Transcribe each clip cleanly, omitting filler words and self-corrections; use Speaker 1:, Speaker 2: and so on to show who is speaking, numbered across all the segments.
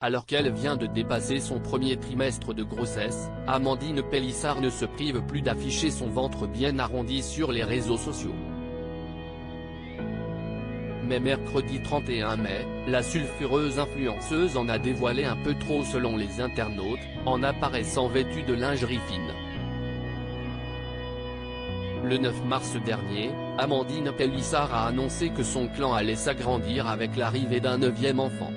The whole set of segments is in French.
Speaker 1: Alors qu'elle vient de dépasser son premier trimestre de grossesse, Amandine Pélissard ne se prive plus d'afficher son ventre bien arrondi sur les réseaux sociaux. Mais mercredi 31 mai, la sulfureuse influenceuse en a dévoilé un peu trop selon les internautes, en apparaissant vêtue de lingerie fine. Le 9 mars dernier, Amandine Pélissard a annoncé que son clan allait s'agrandir avec l'arrivée d'un 9e enfant.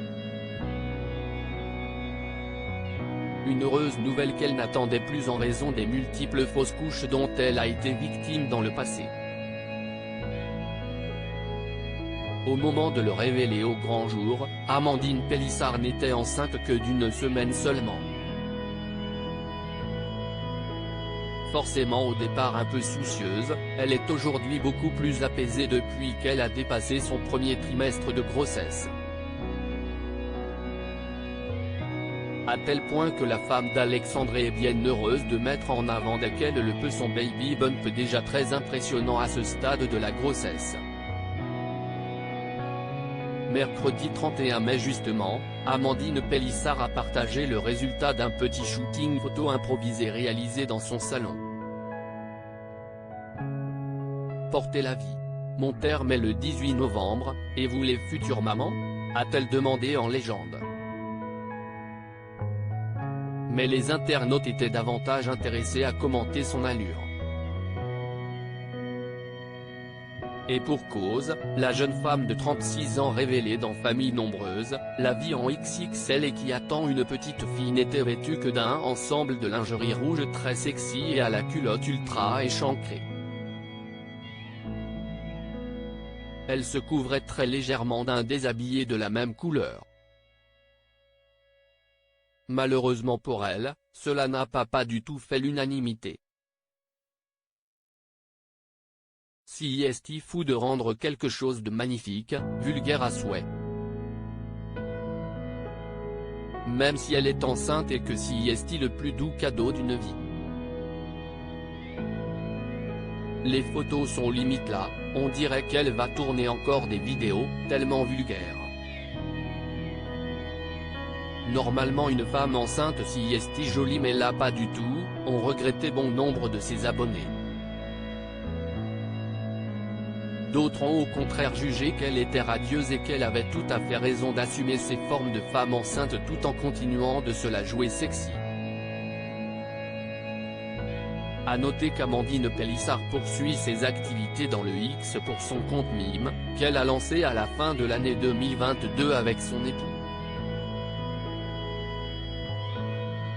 Speaker 1: Une heureuse nouvelle qu'elle n'attendait plus en raison des multiples fausses couches dont elle a été victime dans le passé. Au moment de le révéler au grand jour, Amandine Pélissard n'était enceinte que d'1 semaine seulement. Forcément au départ un peu soucieuse, elle est aujourd'hui beaucoup plus apaisée depuis qu'elle a dépassé son premier trimestre de grossesse. À tel point que la femme d'Alexandre est bien heureuse de mettre en avant dès qu'elle le peut son baby bump déjà très impressionnant à ce stade de la grossesse. Mercredi 31 mai justement, Amandine Pélissard a partagé le résultat d'un petit shooting photo improvisé réalisé dans son salon. Portez la vie. Mon terme est le 18 novembre, et vous les futures mamans ? A-t-elle demandé en légende. Mais les internautes étaient davantage intéressés à commenter son allure. Et pour cause, la jeune femme de 36 ans révélée dans Famille Nombreuse, la vie en XXL et qui attend une petite fille n'était vêtue que d'un ensemble de lingerie rouge très sexy et à la culotte ultra échancrée. Elle se couvrait très légèrement d'un déshabillé de la même couleur. Malheureusement pour elle, cela n'a pas du tout fait l'unanimité. Si est-il fou de rendre quelque chose de magnifique, vulgaire à souhait. Même si elle est enceinte et que si est-il le plus doux cadeau d'une vie. Les photos sont limite là, on dirait qu'elle va tourner encore des vidéos, tellement vulgaires. Normalement une femme enceinte si est jolie mais là pas du tout, ont regretté bon nombre de ses abonnés. D'autres ont au contraire jugé qu'elle était radieuse et qu'elle avait tout à fait raison d'assumer ses formes de femme enceinte tout en continuant de se la jouer sexy. A noter qu'Amandine Pélissard poursuit ses activités dans le X pour son compte Mime, qu'elle a lancé à la fin de l'année 2022 avec son époux.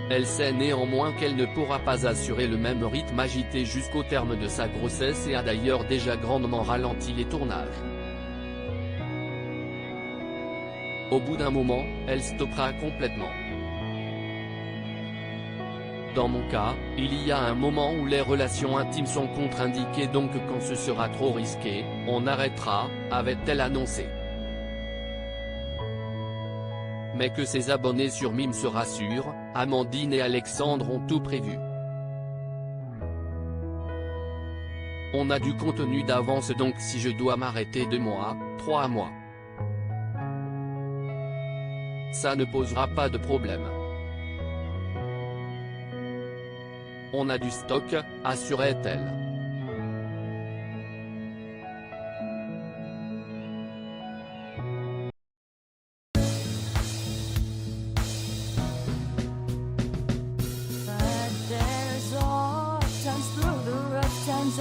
Speaker 1: Elle sait néanmoins qu'elle ne pourra pas assurer le même rythme agité jusqu'au terme de sa grossesse et a d'ailleurs déjà grandement ralenti les tournages. Au bout d'un moment, elle stoppera complètement. Dans mon cas, il y a un moment où les relations intimes sont contre-indiquées donc quand ce sera trop risqué, on arrêtera, avait-elle annoncé. Mais que ses abonnés sur Mime se rassurent, Amandine et Alexandre ont tout prévu. On a du contenu d'avance donc si je dois m'arrêter 2 mois, 3 mois. Ça ne posera pas de problème. On a du stock, assurait-elle.
Speaker 2: Times through the rough times